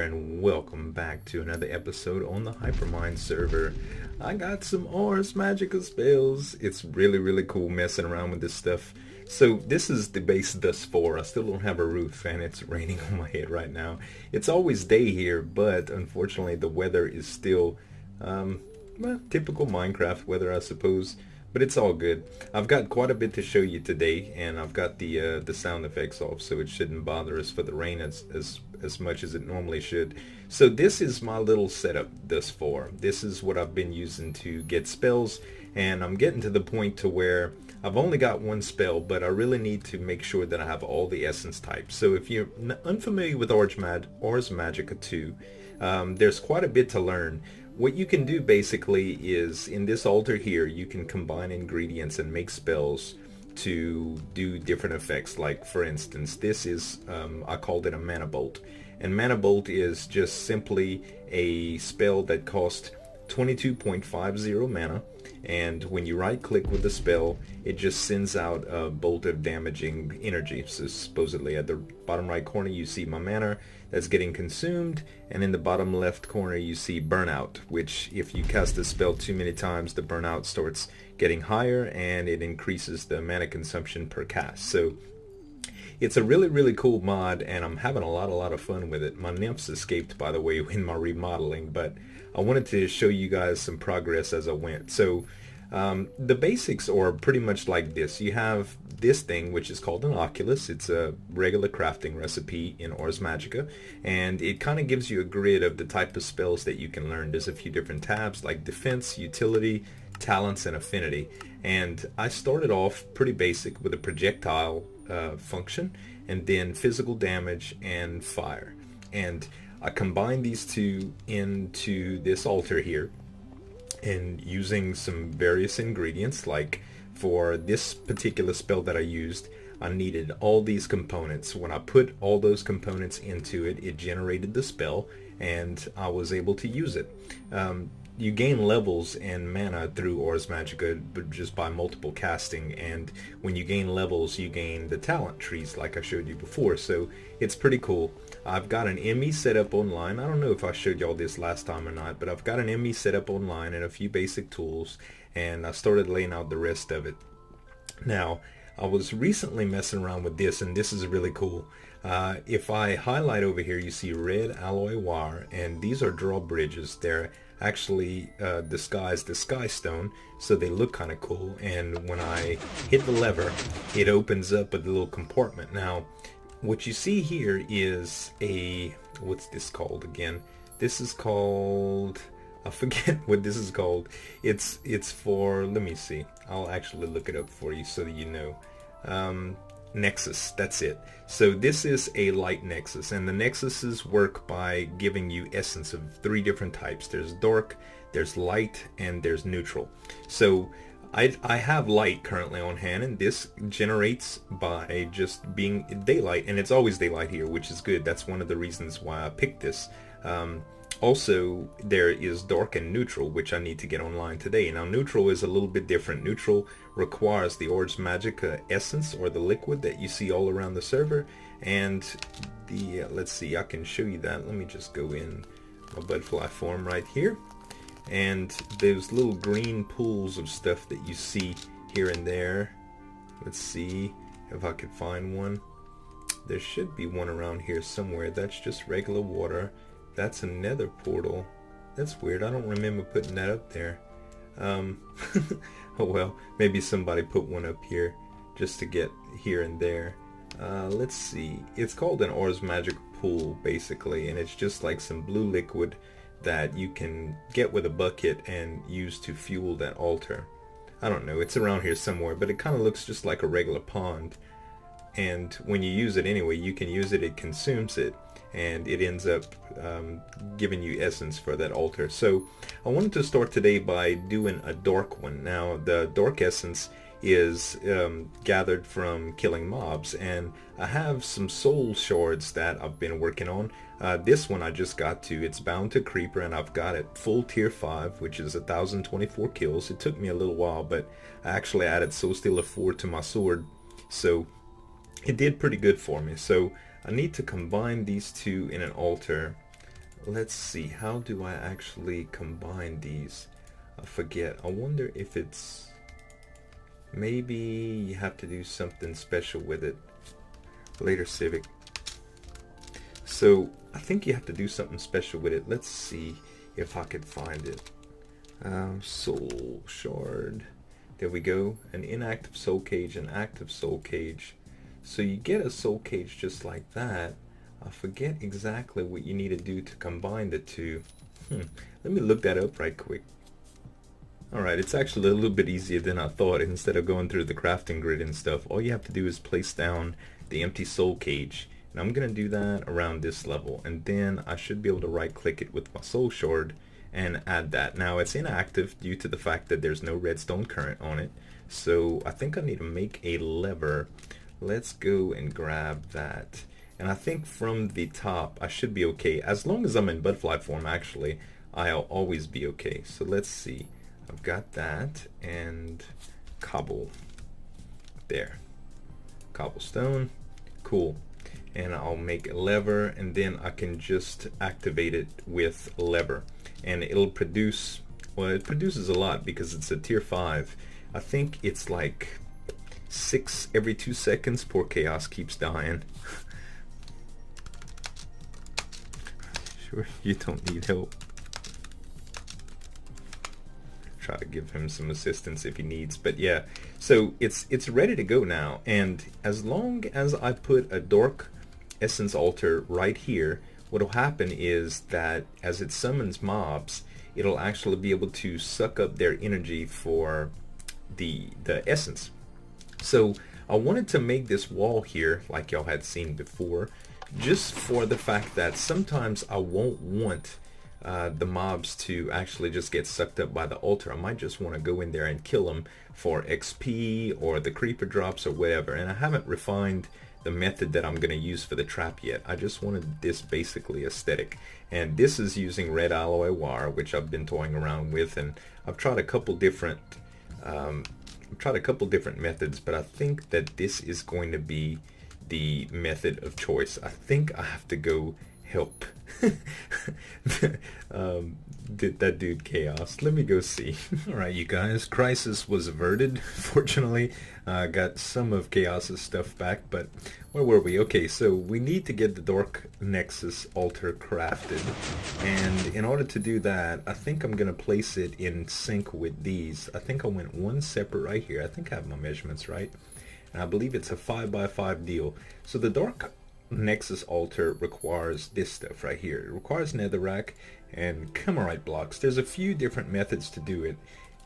here, and welcome back to another episode on the Hypermine server. I got some Ars Magica spells. It's really cool messing around with this stuff. So this is the base thus far. I still don't have a roof and it's raining on my head right now. It's always day here, but unfortunately the weather is still well, typical Minecraft weather, I suppose. But it's all good. I've got quite a bit to show you today, and I've got the sound effects off, so it shouldn't bother us for the rain as much as it normally should. So this is my little setup thus far. This is what I've been using to get spells, and I'm getting to the point to where I've only got one spell, but I really need to make sure that I have all the essence types. So if you're unfamiliar with Ars Magica 2, there's quite a bit to learn. What you can do basically is, in this altar here, you can combine ingredients and make spells to do different effects. Like, for instance, this is, I called it a mana bolt. And mana bolt is just simply a spell that costs 22.50 mana. And when you right click with the spell, it just sends out a bolt of damaging energy. So supposedly at the bottom right corner you see my mana that's getting consumed, and in the bottom left corner you see burnout, which if you cast the spell too many times, the burnout starts getting higher and it increases the mana consumption per cast. So it's a really cool mod, and I'm having a lot of fun with it. My nymphs escaped, by the way, in my remodeling, but I wanted to show you guys some progress as I went. So the basics are pretty much like this. You have this thing which is called an Oculus. It's a regular crafting recipe in Ars Magica, and it kind of gives you a grid of the type of spells that you can learn. There's a few different tabs like defense, utility, talents, and affinity. And I started off pretty basic with a projectile function, and then physical damage and fire. And I combined these two into this altar here, and using some various ingredients. Like for this particular spell that I used, I needed all these components. When I put all those components into it, it generated the spell, and I was able to use it. You gain levels and mana through Ars Magica, but just by multiple casting, and when you gain levels you gain the talent trees like I showed you before, so it's pretty cool. I've got an ME set up online. I don't know if I showed y'all this last time or not, but I've got an ME set up online and a few basic tools, and I started laying out the rest of it. Now, I was recently messing around with this, and this is really cool. If I highlight over here, you see red alloy wire, and these are drawbridges. They're actually disguised as sky stone, so they look kind of cool. And when I hit the lever, it opens up a little compartment. Now, what you see here is a, what's this called again? This is called, I forget what this is called. It's for, let me see. I'll actually look it up for you so that you know. Nexus, that's it. So this is a light nexus, and the nexuses work by giving you essence of 3 different types. There's dark, there's light, and there's neutral. So I have light currently on hand, and this generates by just being daylight, and it's always daylight here, which is good. That's one of the reasons why I picked this. Also, there is dark and neutral, which I need to get online today. Now, neutral is a little bit different. Neutral requires the Ars Magica essence, or the liquid that you see all around the server. And the, let's see, I can show you that. Let me just go in my butterfly form right here. And those little green pools of stuff that you see here and there. Let's see if I could find one. There should be one around here somewhere. That's just regular water. That's a nether portal. That's weird. I don't remember putting that up there. Oh well, maybe somebody put one up here just to get here and there. Let's see. It's called an Ars Magica pool basically, and it's just like some blue liquid that you can get with a bucket and use to fuel that altar. I don't know. It's around here somewhere, but it kind of looks just like a regular pond. And when you use it anyway, you can use it, it consumes it, and it ends up giving you essence for that altar. So I wanted to start today by doing a dark one. Now, the dark essence is gathered from killing mobs, and I have some soul shards that I've been working on. This one I just got to. It's bound to creeper, and I've got it full tier 5, which is 1024 kills. It took me a little while, but I actually added Soul Stealer 4 to my sword, so it did pretty good for me. So I need to combine these two in an altar. let's see, how do I actually combine these? I forget. I wonder if it's, maybe you have to do something special with it. Later, Civic. So I think you have to do something special with it. Let's see if I could find it. Soul shard. There we go. An inactive soul cage, an active soul cage. So you get a soul cage just like that. I forget exactly what you need to do to combine the two. Let me look that up right quick. Alright, it's actually a little bit easier than I thought. Instead of going through the crafting grid and stuff, all you have to do is place down the empty soul cage. And I'm going to do that around this level. And then I should be able to right click it with my soul shard and add that. Now it's inactive due to the fact that there's no redstone current on it. So I think I need to make a lever. Let's go and grab that. And I think from the top I should be okay. As long as I'm in butterfly form, actually, I'll always be okay. So let's see. I've got that and cobble. There. Cobblestone. Cool. And I'll make a lever, and then I can just activate it with lever. And it'll produce, well, it produces a lot because it's a tier 5. I think it's like 6 every 2 seconds. Poor Chaos keeps dying. Sure, you don't need help. Try to give him some assistance if he needs, but yeah, so it's ready to go now. And as long as I put a Dork Essence Altar right here, what'll happen is that as it summons mobs, it'll actually be able to suck up their energy for the essence. So I wanted to make this wall here like y'all had seen before, just for the fact that sometimes I won't want the mobs to actually just get sucked up by the altar. I might just want to go in there and kill them for XP or the creeper drops or whatever. And I haven't refined the method that I'm going to use for the trap yet. I just wanted this basically aesthetic. And this is using red alloy wire, which I've been toying around with, and I've tried a couple different methods, but I think that this is going to be the method of choice. I think I have to go help that dude Chaos. Let me go see. Alright, you guys, crisis was averted. Fortunately, I got some of Chaos's stuff back, but where were we? Okay, so we need to get the Dork Nexus altar crafted, and in order to do that, I think I'm gonna place it in sync with these. I think I went one separate right here. I think I have my measurements right, and I believe it's a 5x5 deal. So the Dork Nexus altar requires this stuff right here. It requires netherrack and camerite blocks. There's a few different methods to do it.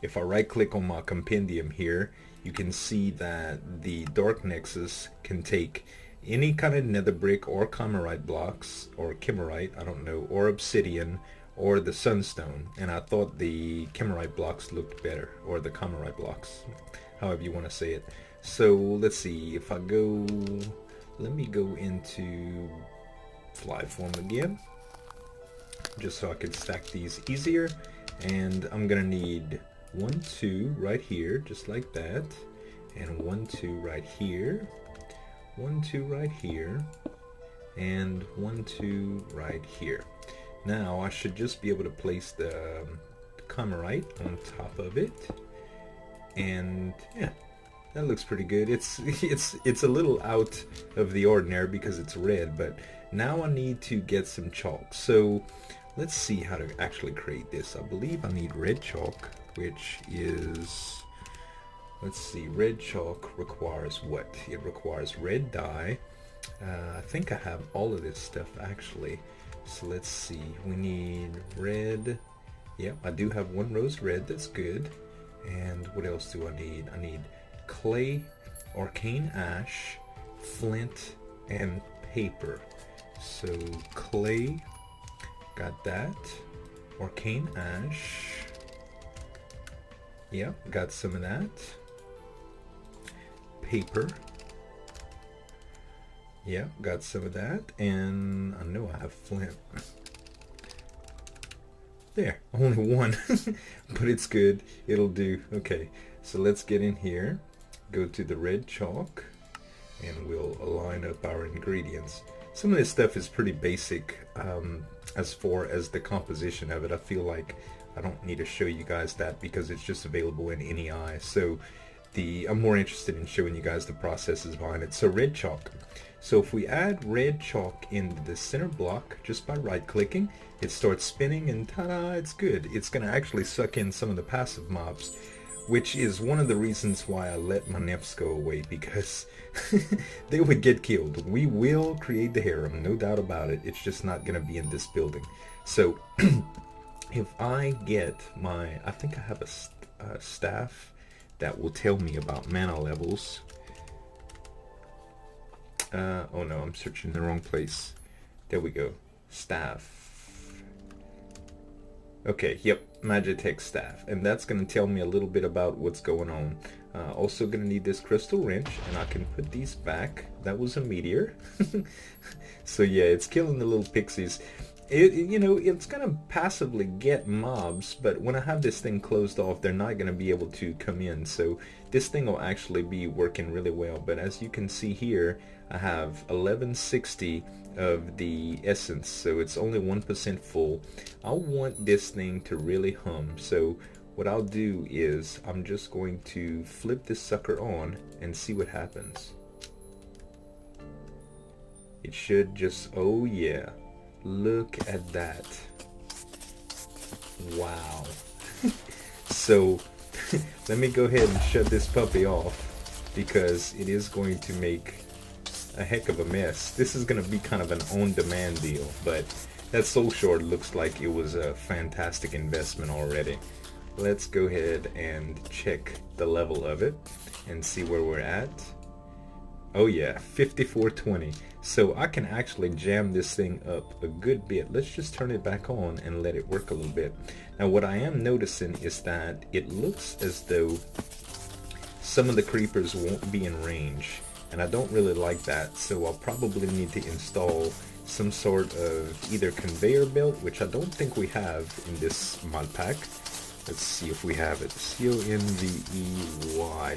If I right click on my compendium here, you can see that the Dark Nexus can take any kind of nether brick or camerite blocks, or camerite, I don't know, or obsidian, or the sunstone. And I thought the camerite blocks looked better, or the camerite blocks, however you want to say it. So let's see, if I go, let me go into fly form again, just so I can stack these easier. And I'm gonna need 1, 2 right here, just like that, and 1, 2 right here, 1, 2 right here, and 1, 2 right here. Now I should just be able to place the camerite on top of it, and yeah, that looks pretty good. It's a little out of the ordinary because it's red, but now I need to get some chalk. So let's see how to actually create this. I believe I need red chalk, which is, let's see, red chalk requires what? It requires red dye. I think I have all of this stuff actually. So let's see, we need red. Yeah, I do have 1 rose red, that's good. And what else do I need? I need clay, arcane ash, flint, and paper. So clay, got that. Arcane ash, yeah, got some of that. Paper, yeah, got some of that. And I know I have flint. There, only 1, but it's good, it'll do. Okay, so let's get in here, go to the red chalk, and we'll line up our ingredients. some of this stuff is pretty basic as far as the composition of it. I feel like I don't need to show you guys that because it's just available in any eye. So I'm more interested in showing you guys the processes behind it. So red chalk. So if we add red chalk in the center block just by right clicking, it starts spinning and ta-da, it's good. It's going to actually suck in some of the passive mobs, which is one of the reasons why I let my nymphs go away, because they would get killed. We will create the harem, no doubt about it. It's just not going to be in this building. So if I get I think I have a staff that will tell me about mana levels. Oh no, I'm searching the wrong place. There we go. Staff. Okay, yep, Magitech staff. And that's going to tell me a little bit about what's going on. Also going to need this crystal wrench, and I can put these back. That was a meteor. So yeah, it's killing the little pixies. You know, it's going to passively get mobs, but when I have this thing closed off, they're not going to be able to come in. So this thing will actually be working really well. But as you can see here, I have 1160 of the essence, so it's only 1% full. I want this thing to really hum. So what I'll do is I'm just going to flip this sucker on and see what happens. It should just, oh yeah. Look at that. Wow. So let me go ahead and shut this puppy off, because it is going to make a heck of a mess. This is going to be kind of an on-demand deal, but that Soul Shard looks like it was a fantastic investment already. Let's go ahead and check the level of it and see where we're at. Oh yeah, 5420. So I can actually jam this thing up a good bit. Let's just turn it back on and let it work a little bit. Now what I am noticing is that it looks as though some of the creepers won't be in range, and I don't really like that. So I'll probably need to install some sort of either conveyor belt, which I don't think we have in this mod pack. Let's see if we have it. C-O-N-V-E-Y.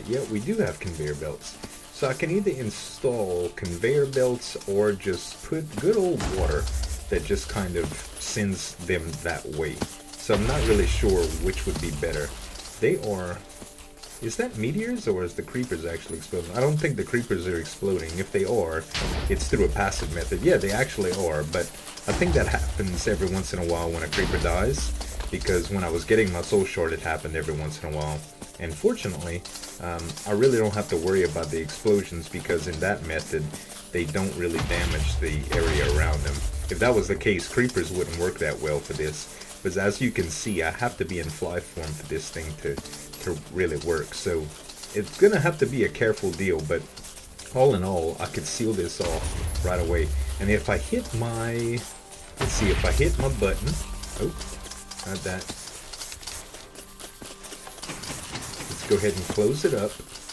Yeah, we do have conveyor belts. So I can either install conveyor belts or just put good old water that just kind of sends them that way. So I'm not really sure which would be better. They are... Is that meteors, or is the creepers actually exploding? I don't think the creepers are exploding. If they are, it's through a passive method. Yeah, they actually are, but I think that happens every once in a while when a creeper dies, because when I was getting my soul shard, it happened every once in a while. And fortunately, I really don't have to worry about the explosions, because in that method, they don't really damage the area around them. If that was the case, creepers wouldn't work that well for this. But as you can see, I have to be in fly form for this thing to really work. So it's going to have to be a careful deal, but all in all, I could seal this off right away. And if I hit my... Let's see, if I hit my button... Oh, not that. Go ahead and close it up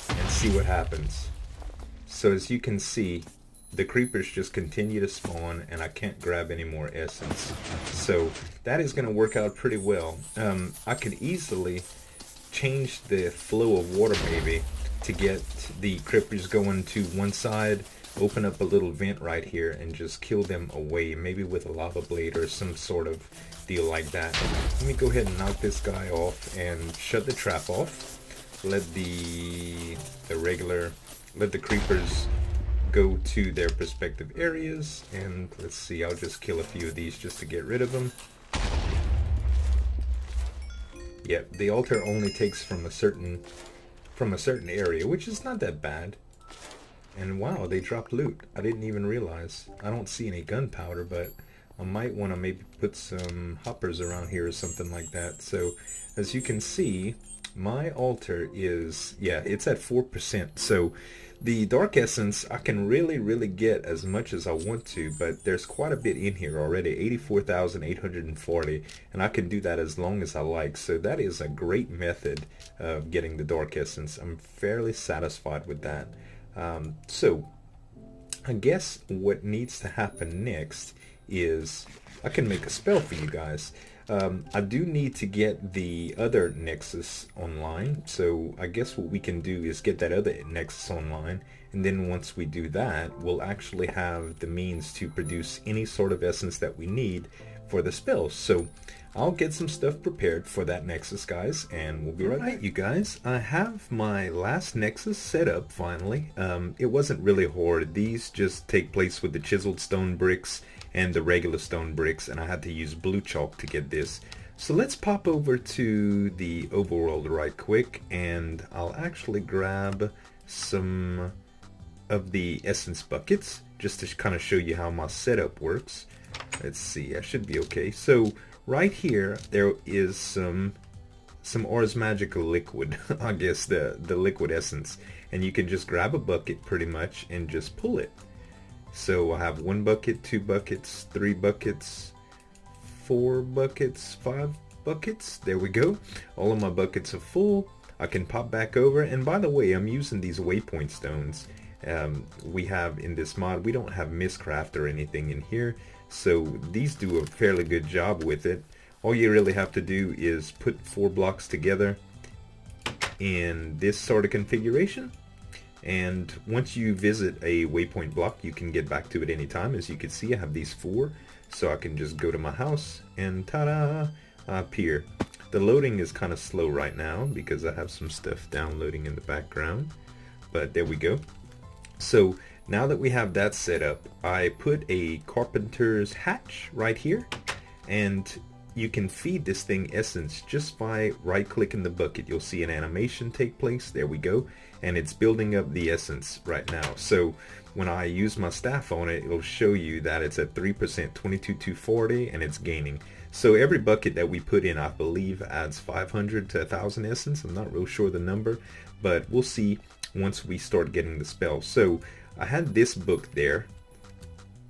and see what happens. So as you can see, the creepers just continue to spawn, and I can't grab any more essence. So that is going to work out pretty well. I could easily change the flow of water maybe to get the creepers going to one side, open up a little vent right here and just kill them away, maybe with a lava blade or some sort of deal like that. Let me go ahead and knock this guy off and shut the trap off. Let the creepers go to their respective areas, and let's see, I'll just kill a few of these just to get rid of them. Yep, the altar only takes from a certain area, which is not that bad. And wow, they dropped loot. I didn't even realize. I don't see any gunpowder, but I might want to maybe put some hoppers around here or something like that. So as you can see, my altar is, yeah, it's at 4%. So the dark essence, I can really get as much as I want to, but there's quite a bit in here already, 84,840, and I can do that as long as I like. So that is a great method of getting the dark essence. I'm fairly satisfied with that. So I guess what needs to happen next is I can make a spell for you guys. I do need to get the other Nexus online, so I guess what we can do is get that other Nexus online, and then once we do that, we'll actually have the means to produce any sort of essence that we need for the spells. So I'll get some stuff prepared for that Nexus, guys, and we'll be right back. You guys, I have my last Nexus set up finally. It wasn't really hard. These just take place with the chiseled stone bricks and the regular stone bricks, and I had to use blue chalk to get this. So let's pop over to the Overworld right quick, and I'll actually grab some of the essence buckets just to kind of show you how my setup works. Let's see, I should be okay. So right here there is some Ars Magica liquid, I guess the liquid essence, and you can just grab a bucket pretty much and just pull it. So I have 1 bucket, 2 buckets, 3 buckets, 4 buckets, 5 buckets. There we go. All of my buckets are full. I can pop back over, and by the way, I'm using these waypoint stones. We have in this mod, we don't have Mistcraft or anything in here, so these do a fairly good job with it. All you really have to do is put 4 blocks together in this sort of configuration, and once you visit a waypoint block, you can get back to it anytime. As you can see, I have these 4, so I can just go to my house and ta-da, I appear. The loading is kind of slow right now because I have some stuff downloading in the background, but there we go. So now that we have that set up, I put a carpenter's hatch right here, and you can feed this thing essence just by right clicking the bucket. You'll see an animation take place. There we go, and it's building up the essence right now. So when I use my staff on it, it'll show you that it's at 3%, 22,240, and it's gaining. So every bucket that we put in, I believe, adds 500 to 1,000 essence. I'm not real sure the number, but we'll see once we start getting the spell. So I had this book there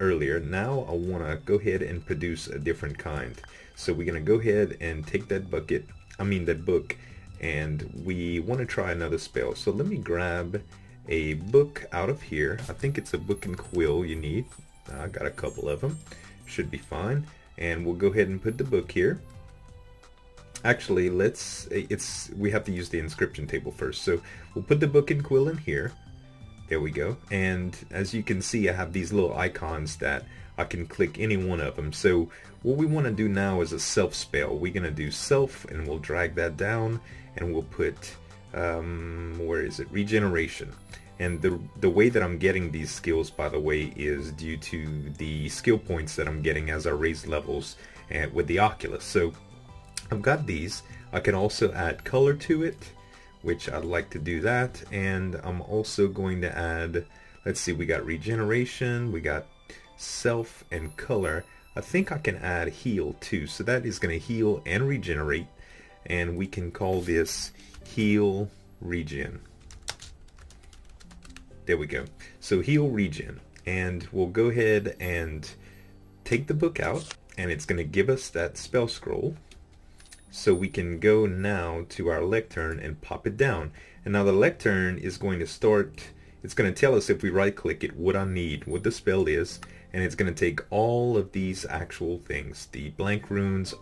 earlier. Now I want to go ahead and produce a different kind. So we're going to go ahead and take that that book, and we want to try another spell. So let me grab a book out of here. I think it's a book and quill you need. I got a couple of them. Should be fine. And we'll go ahead and put the book here. Actually, we have to use the inscription table first. So we'll put the book and quill in here. There we go. And as you can see, I have these little icons that I can click any one of them. So what we want to do now is a self spell. We're going to do self, and we'll drag that down, and we'll put, where is it? Regeneration. And the way that I'm getting these skills, by the way, is due to the skill points that I'm getting as I raise levels with the Oculus. So I've got these. I can also add color to it, which I'd like to do that. And I'm also going to add, let's see, we got regeneration, we got self and color. I think I can add heal too. So that is going to heal and regenerate. And we can call this heal regen. There we go. So heal regen. And we'll go ahead and take the book out, and it's going to give us that spell scroll. So we can go now to our lectern and pop it down. And now the lectern is going to start, it's going to tell us if we right click it what I need, what the spell is, and it's going to take all of these actual things, the blank runes,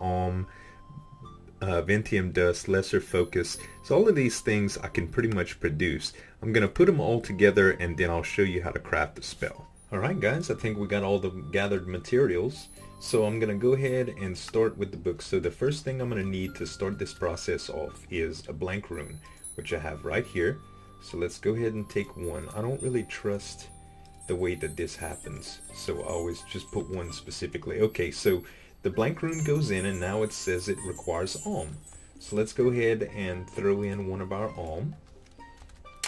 Ventium dust, lesser focus. So all of these things I can pretty much produce. I'm going to put them all together, and then I'll show you how to craft the spell. Alright guys, I think we got all the gathered materials. So I'm going to go ahead and start with the book. So the first thing I'm going to need to start this process off is a blank rune, which I have right here. So let's go ahead and take one. I don't really trust the way that this happens, so I always just put one specifically. Okay, so the blank rune goes in, and now it says it requires alm. So let's go ahead and throw in one of our alm.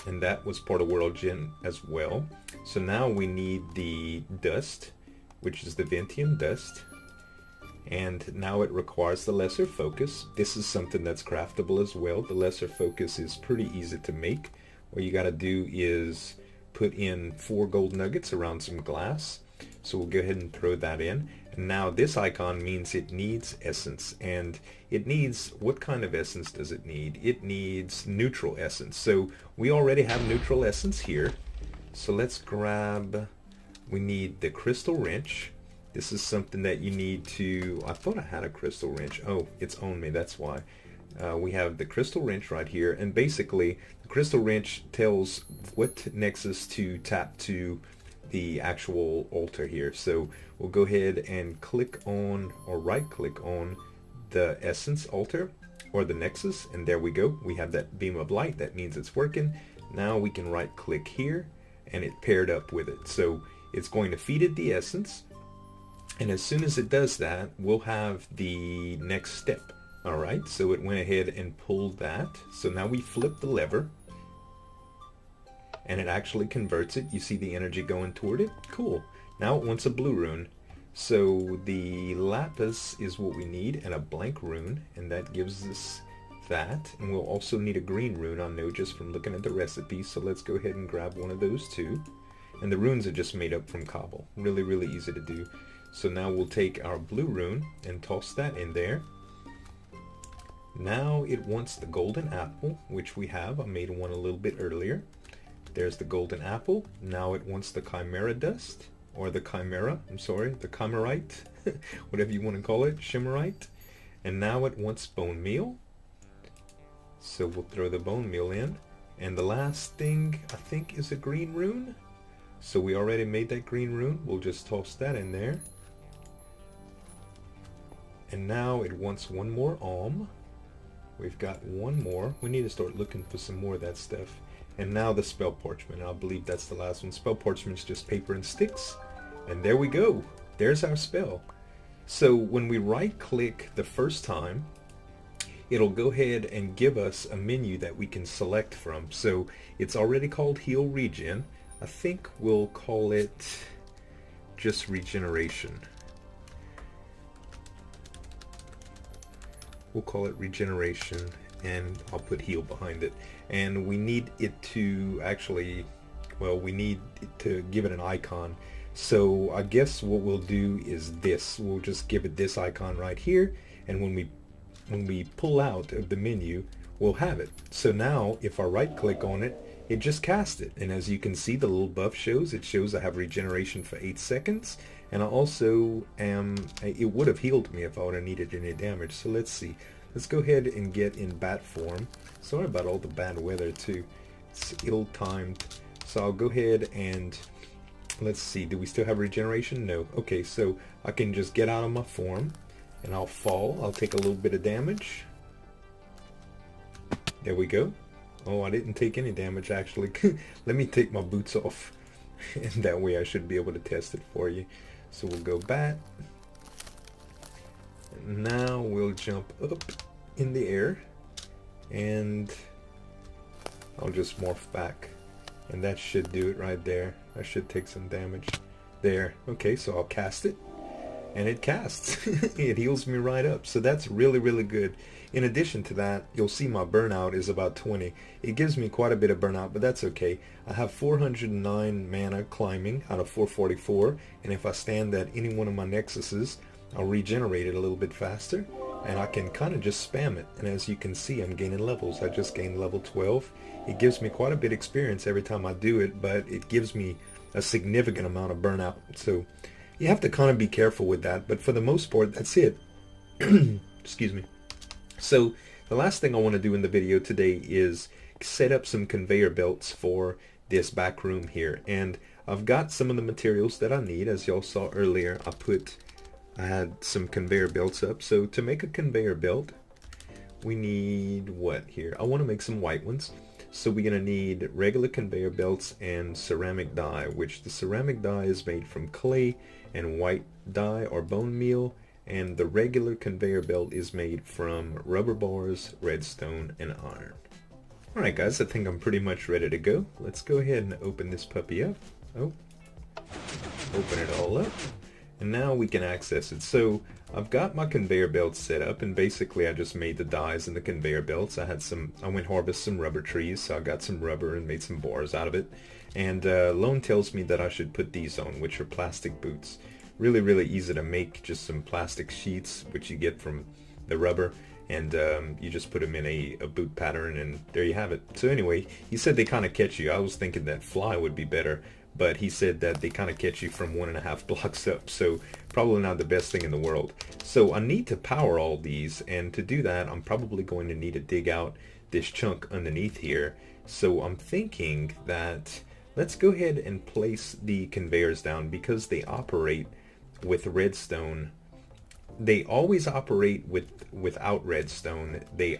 And that was part of World Gen as well. So now we need the dust, which is the Ventium dust. And now it requires the lesser focus. This is something that's craftable as well. The lesser focus is pretty easy to make. All you gotta do is put in 4 gold nuggets around some glass. So we'll go ahead and throw that in. And now this icon means it needs essence. And it needs, what kind of essence does it need? It needs neutral essence. So we already have neutral essence here. So let's grab, we need the crystal wrench. This is something that you need to, I thought I had a crystal wrench. Oh, it's on me, that's why. We have the crystal wrench right here, and basically the crystal wrench tells what Nexus to tap to the actual altar here. So we'll go ahead and click on, or right click on, the essence altar or the Nexus, and there we go. We have that beam of light. That means it's working. Now we can right click here and it paired up with it. So it's going to feed it the essence, and as soon as it does that, we'll have the next step. Alright, so it went ahead and pulled that. So now we flip the lever and it actually converts it. You see the energy going toward it? Cool. Now it wants a blue rune. So the lapis is what we need, and a blank rune, and that gives us that. And we'll also need a green rune, I know just from looking at the recipe. So let's go ahead and grab one of those too. And the runes are just made up from cobble. Really, really easy to do. So now we'll take our blue rune and toss that in there. Now it wants the golden apple, which we have. I made one a little bit earlier. There's the golden apple. Now it wants the chimera dust, or the chimera, I'm sorry, the chimerite, whatever you want to call it, shimmerite. And now it wants bone meal. So we'll throw the bone meal in. And the last thing, I think, is a green rune. So we already made that green rune. We'll just toss that in there. And now it wants one more alm. We've got one more. We need to start looking for some more of that stuff. And now the spell parchment. I believe that's the last one. Spell parchment's just paper and sticks. And there we go. There's our spell. So when we right click the first time, it'll go ahead and give us a menu that we can select from. So it's already called Heal Regen. I think we'll call it just Regeneration. We'll call it Regeneration, and I'll put heal behind it. And we need it to actually, well, we need to give it an icon. So I guess what we'll do is this. We'll just give it this icon right here, and when we pull out of the menu, we'll have it. So now if I right click on it, it just cast it. And as you can see, the little buff shows, it shows I have regeneration for 8 seconds. And I also it would have healed me if I would have needed any damage. So let's see. Let's go ahead and get in bat form. Sorry about all the bad weather too. It's ill-timed. So I'll go ahead and let's see. Do we still have regeneration? No. Okay, so I can just get out of my form and I'll fall. I'll take a little bit of damage. There we go. Oh, I didn't take any damage actually. Let me take my boots off. And that way I should be able to test it for you. So we'll go bat. And now we'll jump up in the air. And I'll just morph back. And that should do it right there. I should take some damage. There. Okay, so I'll cast it. And it casts. It heals me right up. So that's really, really good. In addition to that, you'll see my burnout is about 20. It gives me quite a bit of burnout, but that's okay. I have 409 mana climbing out of 444, and if I stand at any one of my nexuses, I'll regenerate it a little bit faster, and I can kind of just spam it. And as you can see, I'm gaining levels. I just gained level 12. It gives me quite a bit of experience every time I do it, but it gives me a significant amount of burnout. So you have to kind of be careful with that, but for the most part, that's it. Excuse me. So the last thing I want to do in the video today is set up some conveyor belts for this back room here. And I've got some of the materials that I need. As y'all saw earlier, I had some conveyor belts up. So to make a conveyor belt, we need what here? I want to make some white ones. So we're going to need regular conveyor belts and ceramic dye, which the ceramic dye is made from clay and white dye or bone meal. And the regular conveyor belt is made from rubber bars, redstone, and iron. Alright guys, I think I'm pretty much ready to go. Let's go ahead and open this puppy up. Oh, open it all up. And now we can access it. So I've got my conveyor belts set up, and basically I just made the dies in the conveyor belts. I went harvest some rubber trees, so I got some rubber and made some bars out of it. And Lone tells me that I should put these on, which are plastic boots. Really, really easy to make, just some plastic sheets, which you get from the rubber, and you just put them in a boot pattern, and there you have it. So anyway, he said they kind of catch you. I was thinking that fly would be better, but he said that they kind of catch you from 1.5 blocks up, so probably not the best thing in the world. So I need to power all these, and to do that I'm probably going to need to dig out this chunk underneath here. So I'm thinking that let's go ahead and place the conveyors down, because they operate with redstone. They always operate without redstone. They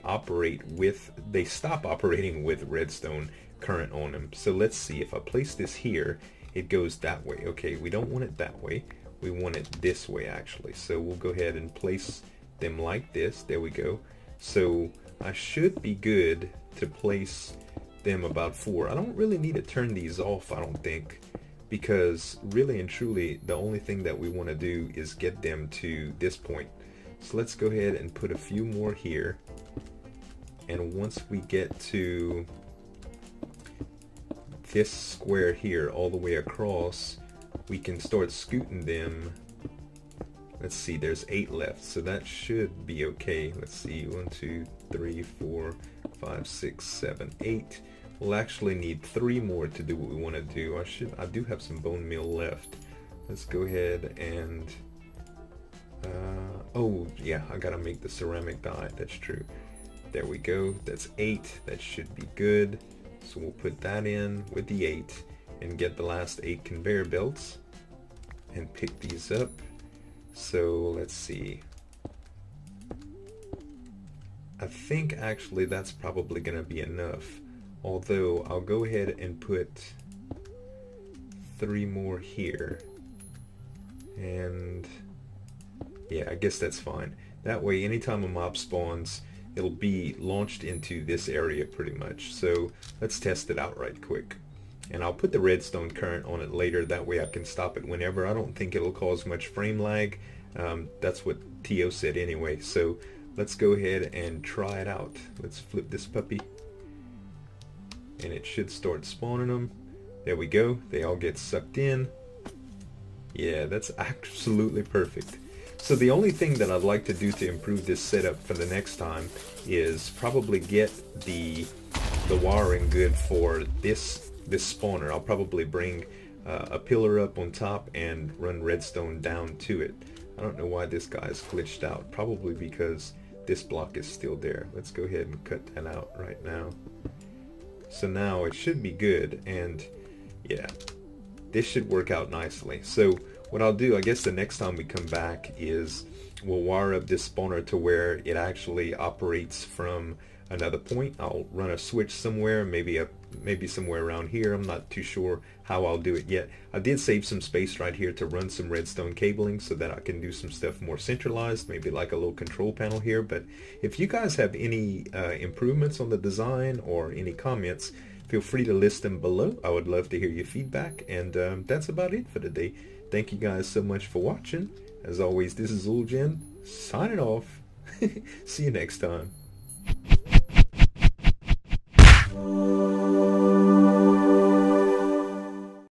stop operating with redstone current on them. So let's see, if I place this here, it goes that way. Okay, we don't want it that way. We want it this way actually. So we'll go ahead and place them like this. There we go. So I should be good to place them about 4. I don't really need to turn these off, I don't think, because really and truly the only thing that we want to do is get them to this point. So let's go ahead and put a few more here, and once we get to this square here all the way across, we can start scooting them. Let's see, there's 8 left, so that should be okay. Let's see, 1 2 3 4 5 6 7 8. We'll actually need 3 more to do what we want to do. I do have some bone meal left. Let's go ahead and oh yeah, I gotta make the ceramic dye. That's true. There we go. That's 8. That should be good. So we'll put that in with the 8 and get the last 8 conveyor belts and pick these up. So let's see. I think actually that's probably gonna be enough. Although I'll go ahead and put 3 more here, and yeah, I guess that's fine. That way anytime a mob spawns, it'll be launched into this area pretty much. So let's test it out right quick, and I'll put the redstone current on it later. That way I can stop it whenever. I don't think it'll cause much frame lag. That's what Tio said anyway. So let's go ahead and try it out. Let's flip this puppy, and it should start spawning them. There we go. They all get sucked in. Yeah, that's absolutely perfect. So the only thing that I'd like to do to improve this setup for the next time is probably get the wiring good for this spawner. I'll probably bring a pillar up on top and run redstone down to it. I don't know why this guy's glitched out. Probably because this block is still there. Let's go ahead and cut that out right now. So now it should be good, and yeah, this should work out nicely. So what I'll do, I guess the next time we come back, is we'll wire up this spawner to where it actually operates from another point. I'll run a switch somewhere, maybe somewhere around here. I'm not too sure how I'll do it yet. I did save some space right here to run some redstone cabling so that I can do some stuff more centralized, maybe like a little control panel here. But if you guys have any improvements on the design or any comments, feel free to list them below. I would love to hear your feedback, and that's about it for today. Thank you guys so much for watching. As always, this is Ulgen signing off. See you next time.